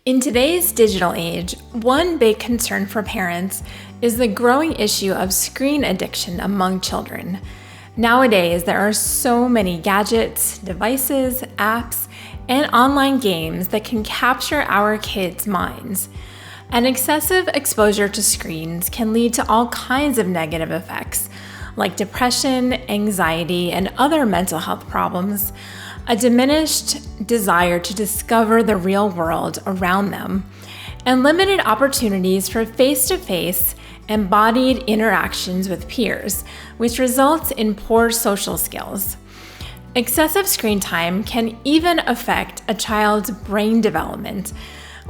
In today's digital age, one big concern for parents is the growing issue of screen addiction among children. Nowadays, there are so many gadgets, devices, apps, and online games that can capture our kids' minds. And excessive exposure to screens can lead to all kinds of negative effects, like depression, anxiety, and other mental health problems, a diminished desire to discover the real world around them, and limited opportunities for face-to-face embodied interactions with peers, which results in poor social skills. Excessive screen time can even affect a child's brain development,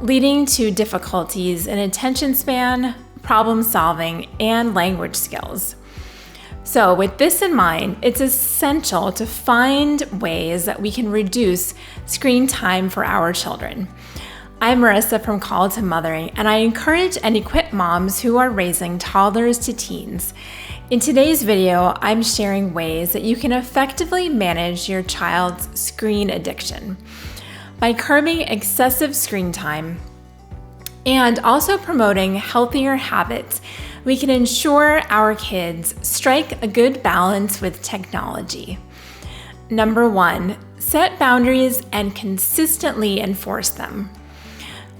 leading to difficulties in attention span, problem solving, and language skills. So with this in mind, it's essential to find ways that we can reduce screen time for our children. I'm Marisa from Call to Mothering, and I encourage and equip moms who are raising toddlers to teens. In today's video, I'm sharing ways that you can effectively manage your child's screen addiction by curbing excessive screen time and also promoting healthier habits. We can ensure our kids strike a good balance with technology. Number 1, set boundaries and consistently enforce them.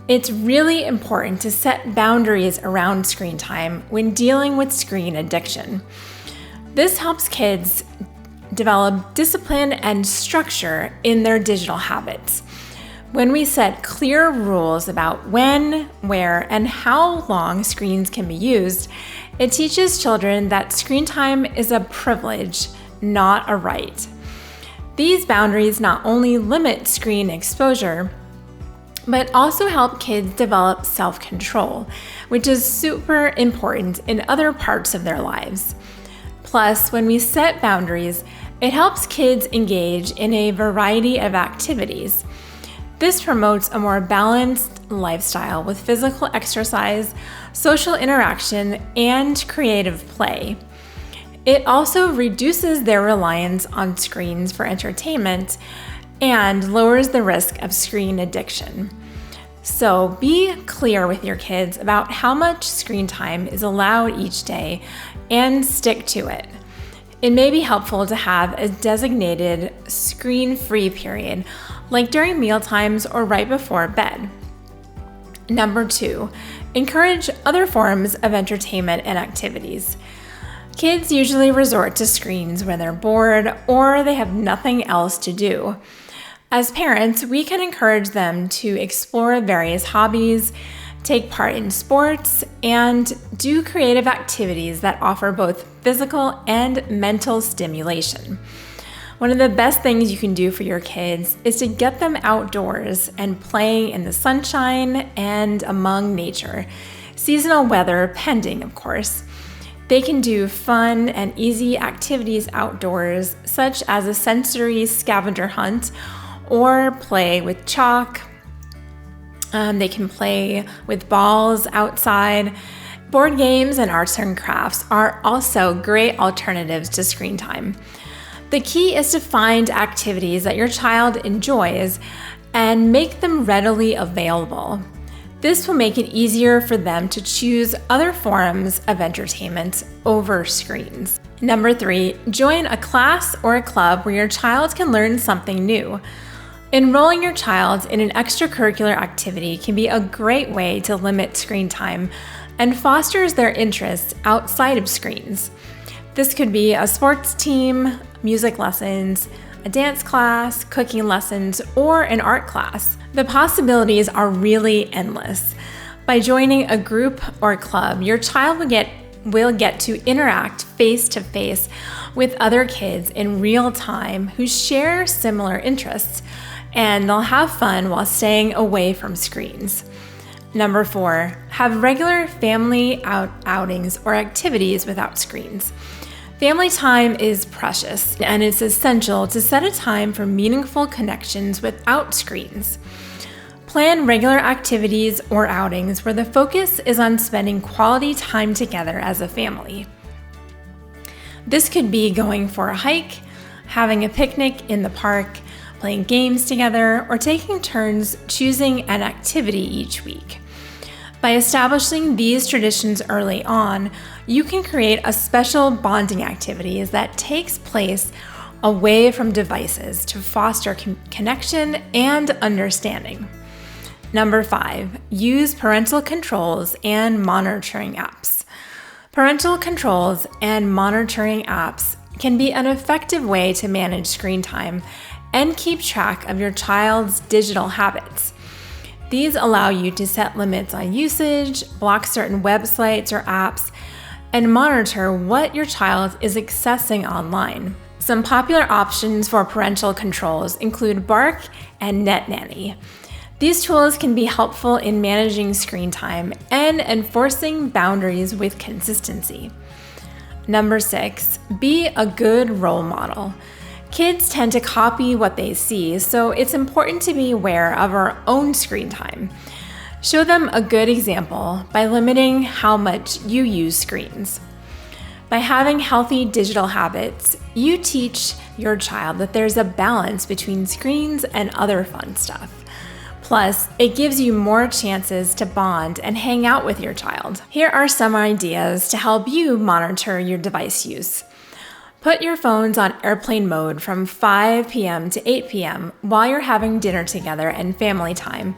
It's really important to set boundaries around screen time when dealing with screen addiction. This helps kids develop discipline and structure in their digital habits. When we set clear rules about when, where, and how long screens can be used, it teaches children that screen time is a privilege, not a right. These boundaries not only limit screen exposure, but also help kids develop self-control, which is super important in other parts of their lives. Plus, when we set boundaries, it helps kids engage in a variety of activities. This promotes a more balanced lifestyle with physical exercise, social interaction, and creative play. It also reduces their reliance on screens for entertainment and lowers the risk of screen addiction. So be clear with your kids about how much screen time is allowed each day and stick to it. It may be helpful to have a designated screen-free period, like during meal times or right before bed. Number 2, encourage other forms of entertainment and activities. Kids usually resort to screens when they're bored or they have nothing else to do. As parents, we can encourage them to explore various hobbies, take part in sports, and do creative activities that offer both physical and mental stimulation. One of the best things you can do for your kids is to get them outdoors and playing in the sunshine and among nature, seasonal weather pending, of course. They can do fun and easy activities outdoors, such as a sensory scavenger hunt or play with chalk. They can play with balls outside. Board games and arts and crafts are also great alternatives to screen time. The key is to find activities that your child enjoys and make them readily available. This will make it easier for them to choose other forms of entertainment over screens. Number 3, join a class or a club where your child can learn something new. Enrolling your child in an extracurricular activity can be a great way to limit screen time and fosters their interests outside of screens. This could be a sports team, music lessons, a dance class, cooking lessons, or an art class. The possibilities are really endless. By joining a group or club, your child will get to interact face-to-face with other kids in real time who share similar interests, and they'll have fun while staying away from screens. Number 4, have regular family outings or activities without screens. Family time is precious, and it's essential to set a time for meaningful connections without screens. Plan regular activities or outings where the focus is on spending quality time together as a family. This could be going for a hike, having a picnic in the park, playing games together, or taking turns choosing an activity each week. By establishing these traditions early on, you can create a special bonding activities that takes place away from devices to foster connection and understanding. Number 5, use parental controls and monitoring apps. Parental controls and monitoring apps can be an effective way to manage screen time and keep track of your child's digital habits. These allow you to set limits on usage, block certain websites or apps, and monitor what your child is accessing online. Some popular options for parental controls include Bark and Net Nanny. These tools can be helpful in managing screen time and enforcing boundaries with consistency. Number 6, be a good role model. Kids tend to copy what they see, so it's important to be aware of our own screen time. Show them a good example by limiting how much you use screens. By having healthy digital habits, you teach your child that there's a balance between screens and other fun stuff. Plus, it gives you more chances to bond and hang out with your child. Here are some ideas to help you monitor your device use. Put your phones on airplane mode from 5 p.m. to 8 p.m. while you're having dinner together and family time.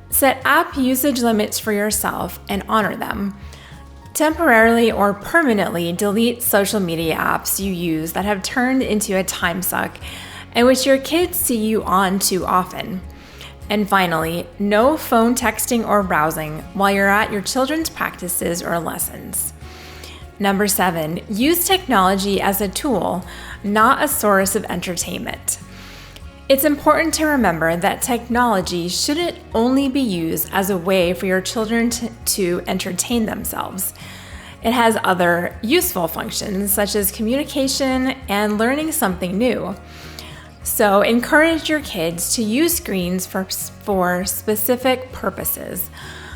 Set app usage limits for yourself and honor them. Temporarily or permanently delete social media apps you use that have turned into a time suck and which your kids see you on too often. And finally, no phone texting or browsing while you're at your children's practices or lessons. Number 7, use technology as a tool, not a source of entertainment. It's important to remember that technology shouldn't only be used as a way for your children to entertain themselves. It has other useful functions such as communication and learning something new. So encourage your kids to use screens for specific purposes,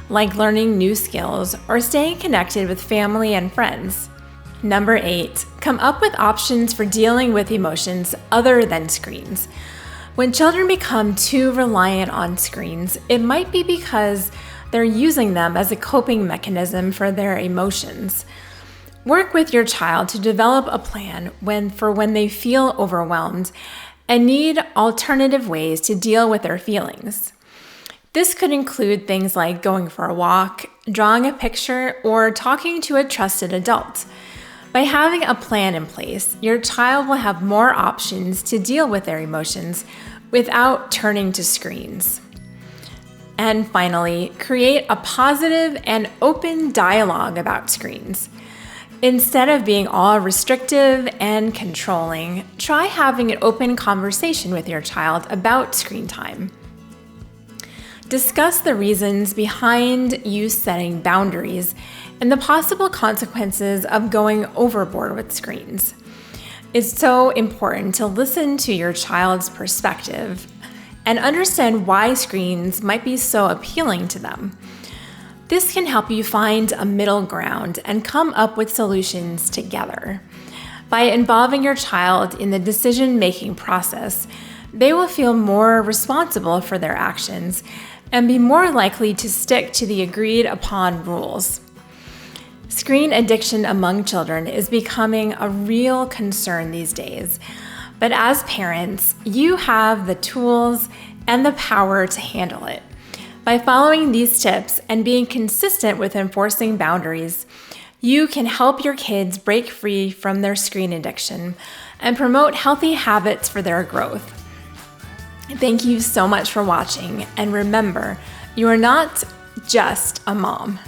like learning new skills or staying connected with family and friends. Number 8, come up with options for dealing with emotions other than screens. When children become too reliant on screens, it might be because they're using them as a coping mechanism for their emotions. Work with your child to develop a plan for when they feel overwhelmed and need alternative ways to deal with their feelings. This could include things like going for a walk, drawing a picture, or talking to a trusted adult. By having a plan in place, your child will have more options to deal with their emotions without turning to screens. And finally, create a positive and open dialogue about screens. Instead of being all restrictive and controlling, try having an open conversation with your child about screen time. Discuss the reasons behind you setting boundaries and the possible consequences of going overboard with screens. It's so important to listen to your child's perspective and understand why screens might be so appealing to them. This can help you find a middle ground and come up with solutions together. By involving your child in the decision-making process, they will feel more responsible for their actions and be more likely to stick to the agreed upon rules. Screen addiction among children is becoming a real concern these days, but as parents, you have the tools and the power to handle it. By following these tips and being consistent with enforcing boundaries, you can help your kids break free from their screen addiction and promote healthy habits for their growth. Thank you so much for watching, and remember, you are not just a mom.